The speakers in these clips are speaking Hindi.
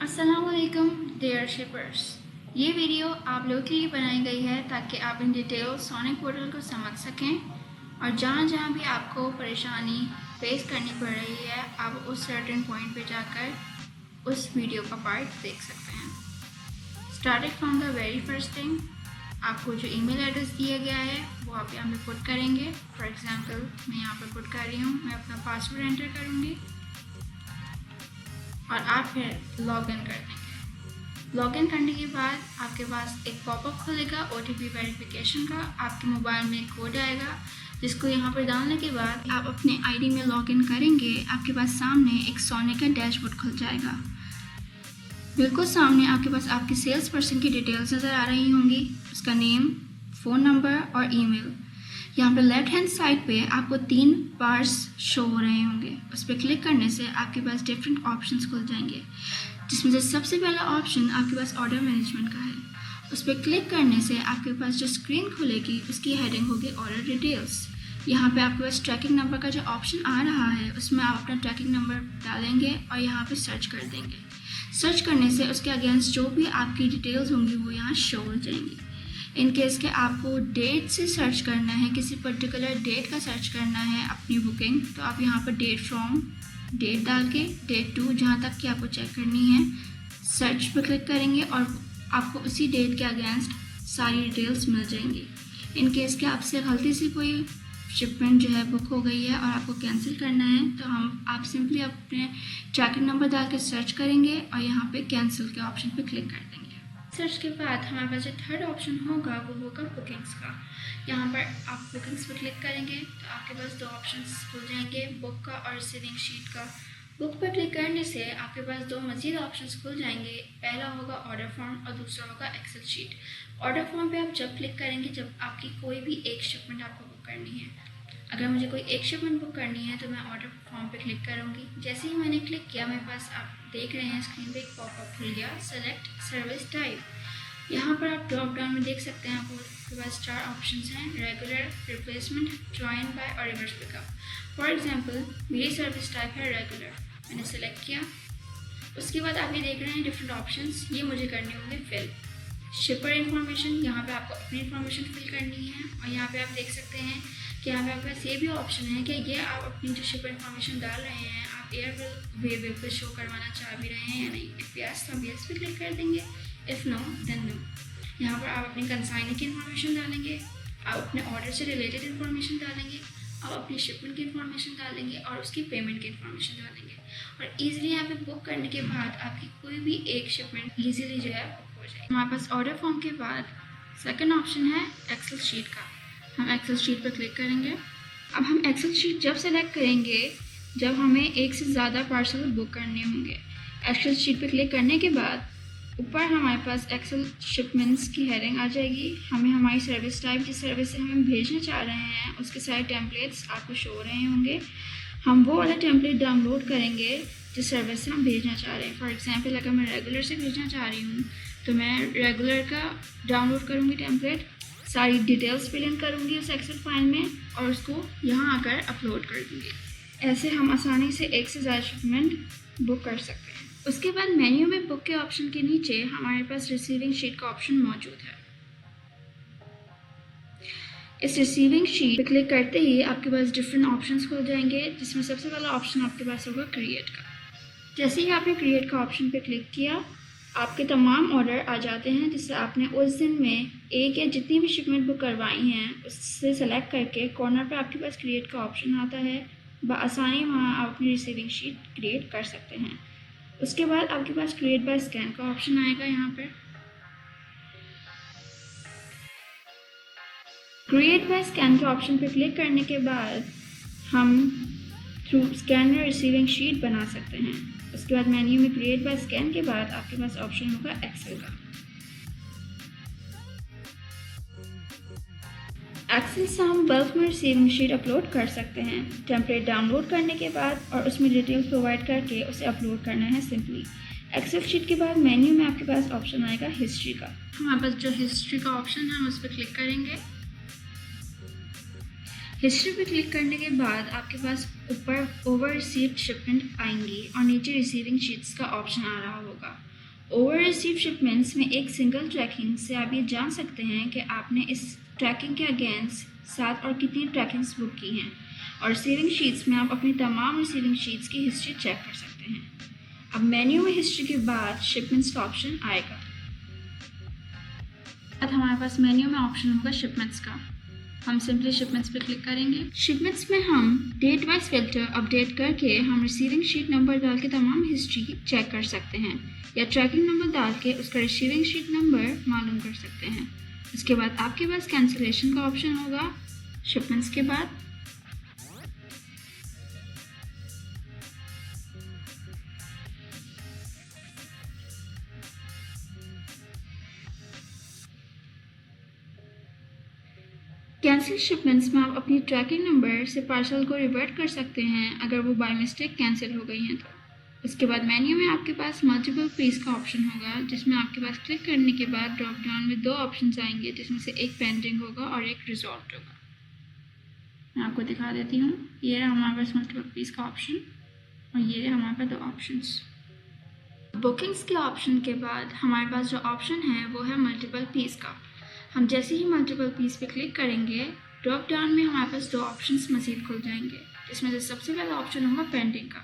अस्सलामुअलैकुम डियर शिपर्स। ये वीडियो आप लोगों के लिए बनाई गई है ताकि आप इन डिटेल सोनिक पोर्टल को समझ सकें और जहाँ जहाँ भी आपको परेशानी फेस करनी पड़ रही है आप उस सर्टेन पॉइंट पे जाकर उस वीडियो का पार्ट देख सकते हैं। Starting from the very first thing, आपको जो ईमेल एड्रेस दिया गया है वो आप यहाँ पे पुट करेंगे। फॉर एग्जांपल मैं यहाँ पे पुट कर रही हूँ, मैं अपना पासवर्ड एंटर करूँगी और आप फिर लॉग इन कर देंगे। लॉग इन करने के बाद आपके पास एक पॉपअप खुलेगा OTP वेरिफिकेशन का। आपके मोबाइल में एक कोड आएगा जिसको यहाँ पर डालने के बाद आप अपने आईडी में लॉग इन करेंगे। आपके पास सामने एक सोनिक का डैशबोर्ड खुल जाएगा। बिल्कुल सामने आपके पास आपकी सेल्स पर्सन की डिटेल्स नज़र आ रही होंगी, उसका नेम, फ़ोन नंबर और ईमेल। यहाँ पर लेफ्ट हैंड साइड पे आपको 3 बार्स शो हो रहे होंगे। उस पर क्लिक करने से आपके पास डिफरेंट ऑप्शंस खुल जाएंगे, जिसमें से सबसे पहला ऑप्शन आपके पास ऑर्डर मैनेजमेंट का है। उस पर क्लिक करने से आपके पास जो स्क्रीन खुलेगी उसकी हेडिंग होगी ऑर्डर डिटेल्स। यहाँ पे आपके पास ट्रैकिंग नंबर का जो ऑप्शन आ रहा है उसमें आप अपना ट्रैकिंग नंबर डालेंगे और यहाँ पे सर्च कर देंगे। सर्च करने से उसके अगेंस्ट जो भी आपकी डिटेल्स होंगी वो यहाँ शो हो जाएंगी। इन केस के आपको डेट से सर्च करना है, किसी पर्टिकुलर डेट का सर्च करना है अपनी बुकिंग, तो आप यहाँ पर डेट फ्रॉम डेट डाल के डेट टू जहाँ तक कि आपको चेक करनी है सर्च पर क्लिक करेंगे और आपको उसी डेट के अगेंस्ट सारी डिटेल्स मिल जाएंगी। इन केस के आपसे गलती से कोई शिपमेंट जो है बुक हो गई है और आपको कैंसिल करना है तो आप सिंपली अपने ट्रैकिंग नंबर डाल के सर्च करेंगे और यहाँ पे कैंसिल के ऑप्शन पे क्लिक कर देंगे। सर्च के बाद हमारे पास जो थर्ड ऑप्शन होगा वो होगा बुकिंग्स का। यहाँ पर आप बुकिंग्स पर क्लिक करेंगे तो आपके पास 2 ऑप्शंस खुल जाएंगे, बुक का और रिसीविंग शीट का। बुक पर क्लिक करने से आपके पास 2 मज़ीद ऑप्शंस खुल जाएंगे। पहला होगा ऑर्डर फॉर्म और दूसरा होगा एक्सेल शीट। ऑर्डर फॉर्म पे आप जब क्लिक करेंगे जब आपकी कोई भी एक शिपमेंट आपको बुक करनी है। अगर मुझे कोई एक शिपमेंट बुक करनी है तो मैं ऑर्डर फॉर्म पे क्लिक करूँगी। जैसे ही मैंने क्लिक किया मेरे पास आप देख रहे हैं स्क्रीन पे एक पॉपअप खुल गया, सेलेक्ट सर्विस टाइप। यहाँ पर आप ड्रॉप डाउन में देख सकते हैं आपके पास 4 ऑप्शंस हैं, रेगुलर, रिप्लेसमेंट, जॉइन बाय और रिवर्स पिकअप। फॉर एग्जांपल मेरी सर्विस टाइप है रेगुलर, मैंने सेलेक्ट किया। उसके बाद आप ये देख रहे हैं डिफरेंट ऑप्शंस, ये मुझे करने होंगे फिल। शिपर इन्फॉर्मेशन, यहाँ पे आपको अपनी इन्फॉर्मेशन फिल करनी है और यहाँ पे आप देख सकते हैं कि यहाँ पे आपके पास ये भी ऑप्शन है कि ये आप अपनी जो शिपर इन्फॉर्मेशन डाल रहे हैं आप एयरवेल पे शो करवाना चाह भी रहे हैं या नहीं। इफ़ यस तो यस पे क्लिक कर देंगे, इफ़ नो देन नो। यहाँ पर आप अपनी कंसाइनी की इन्फॉर्मेशन डालेंगे, आप अपने ऑर्डर से रिलेटेड इन्फॉर्मेशन डालेंगे, आप अपनी शिपमेंट की इन्फॉर्मेशन डालेंगे और उसकी पेमेंट की इन्फॉर्मेशन डालेंगे और ईजिली यहाँ पे बुक करने के बाद आपकी कोई भी एक शिपमेंट ईजिली जो है बुक हो जाए। हमारे पास ऑर्डर फॉर्म के बाद सेकंड ऑप्शन है एक्सेल शीट का। हम एक्सेल शीट पर क्लिक करेंगे। अब हम एक्सेल शीट जब सेलेक्ट करेंगे जब हमें एक से ज़्यादा पार्सल बुक करने होंगे। एक्सेल शीट पर क्लिक करने के बाद ऊपर हमारे पास एक्सेल शिपमेंट्स की हेडिंग आ जाएगी। हमें हमारी सर्विस टाइप, जिस सर्विस से हम भेजना चाह रहे हैं उसके सारे टेम्पलेट्स आपको शो हो रहे होंगे। हम वो वाला टेम्पलेट डाउनलोड करेंगे जिस सर्विस से हम भेजना चाह रहे हैं। फॉर एग्जांपल अगर मैं रेगुलर से भेजना चाह रही हूँ तो मैं रेगुलर का डाउनलोड करूँगी टेम्पलेट, सारी डिटेल्स फिल इन करूँगी उस एक्सेल फाइल में और उसको यहाँ आकर अपलोड कर दूँगी। ऐसे हम आसानी से एक से ज़्यादा शिपमेंट बुक कर सकते हैं। उसके बाद मेन्यू में बुक के ऑप्शन के नीचे हमारे पास रिसीविंग शीट का ऑप्शन मौजूद है। इस रिसीविंग शीट पे क्लिक करते ही आपके पास डिफरेंट ऑप्शंस खुल जाएंगे, जिसमें सबसे पहला ऑप्शन आपके पास होगा क्रिएट का। जैसे ही आपने क्रिएट का ऑप्शन पे क्लिक किया आपके तमाम ऑर्डर आ जाते हैं जिससे आपने उस दिन में एक या जितनी भी शिपमेंट बुक करवाई हैं उससे सेलेक्ट करके कॉर्नर पे आपके पास क्रिएट का ऑप्शन आता है। बआसानी वहाँ आप अपनी रिसीविंग शीट क्रिएट कर सकते हैं। उसके बाद आपके पास क्रिएट बाय स्कैन का ऑप्शन आएगा। यहाँ पर क्रिएट बाय स्कैन के ऑप्शन पर क्लिक करने के बाद हम थ्रू स्कैनर रिसीविंग शीट बना सकते हैं। उसके बाद मेन्यू में क्रिएट बाय स्कैन के बाद आपके पास ऑप्शन होगा एक्सेल का। एक्सेल से हम बल्क में रिसीविंग शीट अपलोड कर सकते हैं। टेम्पलेट डाउनलोड करने के बाद और उसमें डिटेल्स प्रोवाइड करके उसे अपलोड करना है सिंपली। एक्सेल शीट के बाद मेन्यू में आपके पास ऑप्शन आएगा हिस्ट्री का। हमारे पास जो हिस्ट्री का ऑप्शन है हम उस पर क्लिक करेंगे। हिस्ट्री पे क्लिक करने के बाद आपके पास ऊपर ओवर रिसीव्ड शिपमेंट आएंगी और नीचे रिसीविंग शीट्स का ऑप्शन आ रहा होगा। ओवर रिसीव शिपमेंट्स में एक सिंगल ट्रैकिंग से आप ये जान सकते हैं कि आपने इस ट्रैकिंग के अगेंस्ट 7 और कितनी ट्रैकिंग्स बुक की हैं, और रिसीविंग शीट्स में आप अपनी तमाम रिसीविंग शीट्स की हिस्ट्री चेक कर सकते हैं। अब मेन्यू में हिस्ट्री के बाद शिपमेंट्स का ऑप्शन आएगा। अब हमारे पास मेन्यू में ऑप्शन होगा शिपमेंट्स का। हम सिंपली शिपमेंट्स पे क्लिक करेंगे। शिपमेंट्स में हम डेट वाइज फिल्टर अपडेट करके हम रिसीविंग शीट नंबर डाल के तमाम हिस्ट्री चेक कर सकते हैं, या ट्रैकिंग नंबर डाल के उसका रिसीविंग शीट नंबर मालूम कर सकते हैं। उसके बाद आपके पास कैंसिलेशन का ऑप्शन होगा शिपमेंट्स के बाद। कैंसिल शिपमेंट्स में आप अपनी ट्रैकिंग नंबर से पार्सल को रिवर्ट कर सकते हैं अगर वो बाय मिस्टेक कैंसिल हो गई हैं तो। उसके बाद मेन्यू में आपके पास मल्टीपल फीस का ऑप्शन होगा, जिसमें आपके पास क्लिक करने के बाद ड्रॉप डाउन में 2 ऑप्शंस आएंगे, जिसमें से एक पेंडिंग होगा और एक रिजॉल्व होगा। मैं आपको दिखा देती हूँ। ये रहा हमारे पास मल्टीपल फीस का ऑप्शन और ये रहा हमारे पास 2 ऑप्शंस। बुकिंग्स के ऑप्शन के बाद हमारे पास जो ऑप्शन है वो है मल्टीपल फीस का। हम जैसे ही मल्टीपल फीस पे क्लिक करेंगे, ड्रॉप डाउन में हमारे पास 2 ऑप्शंस मज़ीद खुल जाएंगे, जिसमें से सबसे पहला ऑप्शन होगा पेंडिंग का।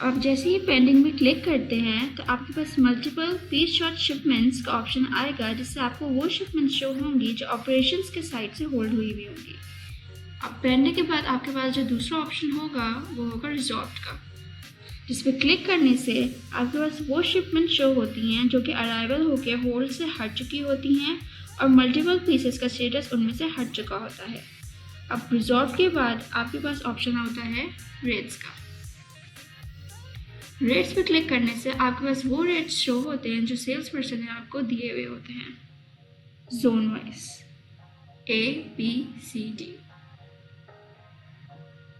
अब जैसे ही पेंडिंग में क्लिक करते हैं तो आपके पास मल्टीपल फीस शॉर्ट शिपमेंट्स का ऑप्शन आएगा, जिससे आपको वो शिपमेंट्स शो होंगी जो ऑपरेशंस के साइड से होल्ड हुई हुई होंगी। अब पेंडिंग के बाद आपके पास जो दूसरा ऑप्शन होगा वो होगा रिजॉल्व का, जिस पर क्लिक करने से आपके पास वो शिपमेंट शो होती हैं जो कि अराइवल होकर होल्ड से हट चुकी होती हैं और मल्टीपल पीसेस का स्टेटस उनमें से हट चुका होता है। अब रिजॉल्व के बाद आपके पास ऑप्शन होता है रेट्स का। रेट्स पे क्लिक करने से आपके पास वो रेट्स शो होते हैं जो सेल्स पर्सन ने आपको दिए हुए होते हैं, zone wise A, B, C, D।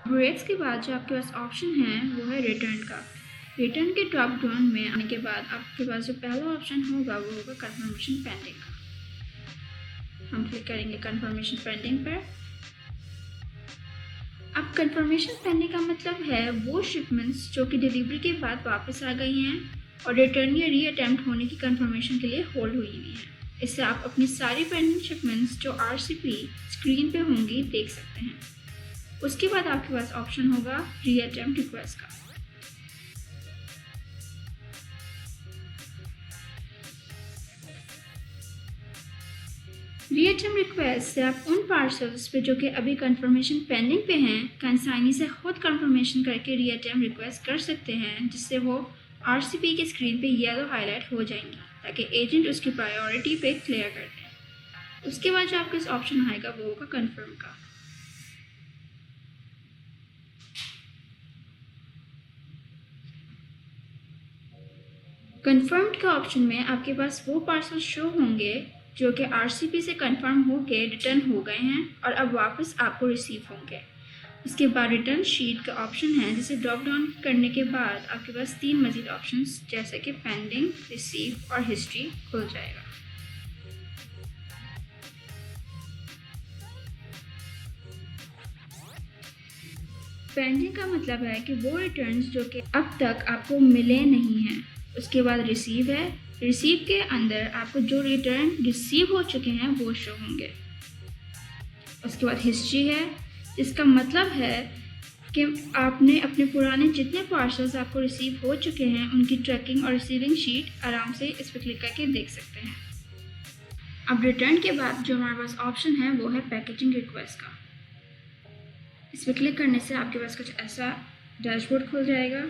Rates के बाद जो आपके पास ऑप्शन है वो है रिटर्न का। रिटर्न के ड्रॉप डाउन में आने के बाद आपके पास जो पहला ऑप्शन होगा वो होगा कंफर्मेशन पेंडिंग का। हम क्लिक करेंगे कंफर्मेशन पेंडिंग पर। अब कंफर्मेशन पेंडिंग का मतलब है वो शिपमेंट्स जो कि डिलीवरी के बाद वापस आ गई हैं और रिटर्न या री अटेम्प्ट होने की कंफर्मेशन के लिए होल्ड हुई हुई हैं। इससे आप अपनी सारी पेंडिंग शिपमेंट्स जो RCP स्क्रीन पे होंगी देख सकते हैं। उसके बाद आपके पास ऑप्शन होगा री अटेम्प्ट रिक्वेस्ट का। री अटेम्प्ट रिक्वेस्ट से आप उन पार्सल्स पे जो कि अभी कंफर्मेशन पेंडिंग पे हैं कंसाइनी से खुद कंफर्मेशन करके री अटेम्प्ट रिक्वेस्ट कर सकते हैं, जिससे वो RCP के स्क्रीन पे येलो हाईलाइट हो जाएंगी ताकि एजेंट उसकी प्रायोरिटी पे क्लियर कर दें। उसके बाद जो आपके ऑप्शन आएगा वो होगा कन्फर्म का। कन्फर्म्ड का ऑप्शन में आपके पास वो पार्सल शो होंगे जो कि RCP से कंफर्म होके रिटर्न हो गए हैं और अब वापस आपको रिसीव होंगे। उसके बाद रिटर्न शीट का ऑप्शन है, जिसे ड्रॉप डाउन करने के बाद आपके पास 3 मज़ीद ऑप्शंस जैसे कि पेंडिंग, रिसीव और हिस्ट्री खुल जाएगा। पेंडिंग का मतलब है कि वो रिटर्न्स जो कि अब तक आपको मिले नहीं हैं। उसके बाद रिसीव है। रिसीव के अंदर आपको जो रिटर्न रिसीव हो चुके हैं वो शो होंगे। उसके बाद हिस्ट्री है, इसका मतलब है कि आपने अपने पुराने जितने पार्सल्स आपको रिसीव हो चुके हैं उनकी ट्रैकिंग और रिसीविंग शीट आराम से इस पर क्लिक करके देख सकते हैं। अब रिटर्न के बाद जो हमारे पास ऑप्शन है वो है पैकेजिंग रिक्वेस्ट का। इस पर क्लिक करने से आपके पास कुछ ऐसा डैशबोर्ड खुल जाएगा।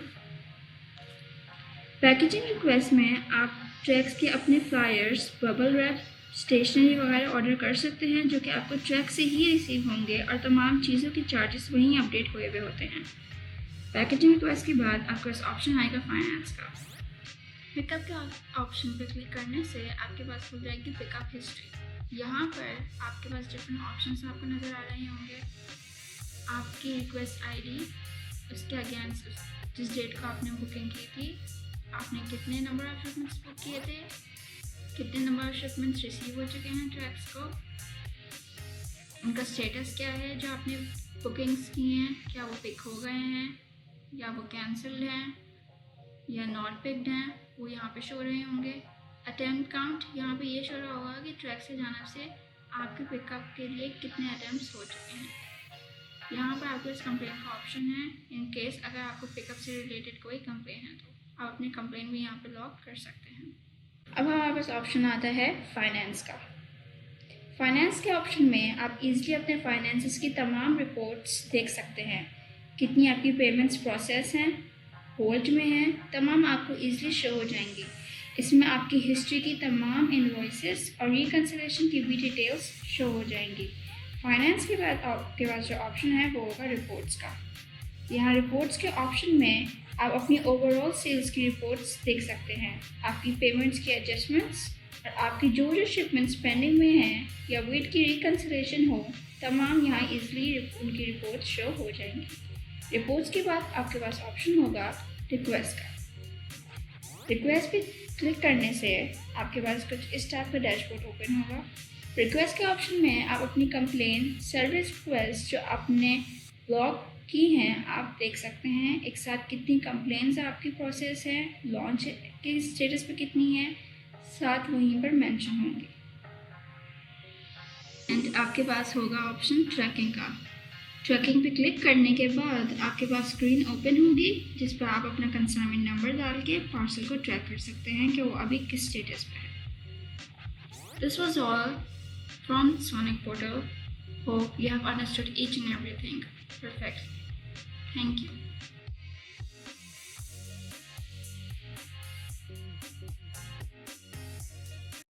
पैकेजिंग रिक्वेस्ट में आप ट्रैक्स के अपने फ्लायर्स, बबल रैप, स्टेशनरी वगैरह ऑर्डर कर सकते हैं जो कि आपको ट्रैक से ही रिसीव होंगे और तमाम चीज़ों के चार्जेस वहीं अपडेट हुए हुए होते हैं। पैकेजिंग रिक्वेस्ट के बाद आपके पास ऑप्शन आएगा फाइनेंस का। पिकअप के ऑप्शन पर क्लिक करने से आपके पास खुल जाएगी पिकअप हिस्ट्री। यहाँ पर आपके पास डिफरेंट ऑप्शंस आपको नज़र आ रहे होंगे। आपकी रिक्वेस्ट ID, उसके अगेंस्ट जिस डेट को आपने बुकिंग की थी, आपने कितने नंबर ऑफ शिपमेंट्स बुक किए थे, कितने नंबर ऑफ शिपमेंट्स रिसीव हो चुके हैं ट्रैक्स को, उनका स्टेटस क्या है जो आपने बुकिंग्स की हैं, क्या वो पिक हो गए हैं या वो कैंसिल हैं या नॉट पिक्ड हैं वो यहाँ पे शो रहे होंगे। अटेम्प्ट काउंट यहाँ पे ये शो रहा होगा कि ट्रैक से जाने से आपके पिकअप के लिए कितने अटेम्प्ट्स हो चुके हैं। यहाँ पर आपके पास कंप्लेन का ऑप्शन है। इन केस अगर आपको पिकअप से रिलेटेड कोई कंप्लेन है तो आप अपनी कंप्लेन भी यहाँ पे लॉग कर सकते हैं। अब हमारे पास ऑप्शन आता है फाइनेंस का। फाइनेंस के ऑप्शन में आप इजीली अपने फाइनेंसेस की तमाम रिपोर्ट्स देख सकते हैं। कितनी आपकी पेमेंट्स प्रोसेस हैं, होल्ड में हैं, तमाम आपको इजीली शो हो जाएंगी। इसमें आपकी हिस्ट्री की तमाम इनवॉइसेस और रिकंसिलिएशन की भी डिटेल्स शो हो जाएंगी। फाइनेंस के बाद आपके पास जो ऑप्शन है वो होगा रिपोर्ट्स का। यहाँ रिपोर्ट्स के ऑप्शन में आप अपनी ओवरऑल सेल्स की रिपोर्ट्स देख सकते हैं, आपकी पेमेंट्स की एडजस्टमेंट्स और आपकी जो जो शिपमेंट्स पेंडिंग में हैं या वेट की रिकंसिलिएशन हो, तमाम यहाँ इजीली उनकी रिपोर्ट्स शो हो जाएंगी। रिपोर्ट्स के बाद आपके पास ऑप्शन होगा रिक्वेस्ट का। रिक्वेस्ट पे क्लिक करने से आपके पास कुछ इस टाइप का डैशबोर्ड ओपन होगा। रिक्वेस्ट के ऑप्शन में आप अपनी कंप्लेन, सर्विस रिक्वेस्ट जो आपने लॉग की हैं आप देख सकते हैं। एक साथ कितनी कंप्लेंट्स आपकी प्रोसेस है, लॉन्च के स्टेटस पे कितनी है, साथ वहीं पर मेंशन होंगे। एंड आपके पास होगा ऑप्शन ट्रैकिंग का। ट्रैकिंग पे क्लिक करने के बाद आपके पास स्क्रीन ओपन होगी जिस पर आप अपना कंसाइनमेंट नंबर डाल के पार्सल को ट्रैक कर सकते हैं कि वो अभी किस स्टेटस पे है। This was all from Sonic Portal. Hope you have understood each and everything perfectly. Thank you.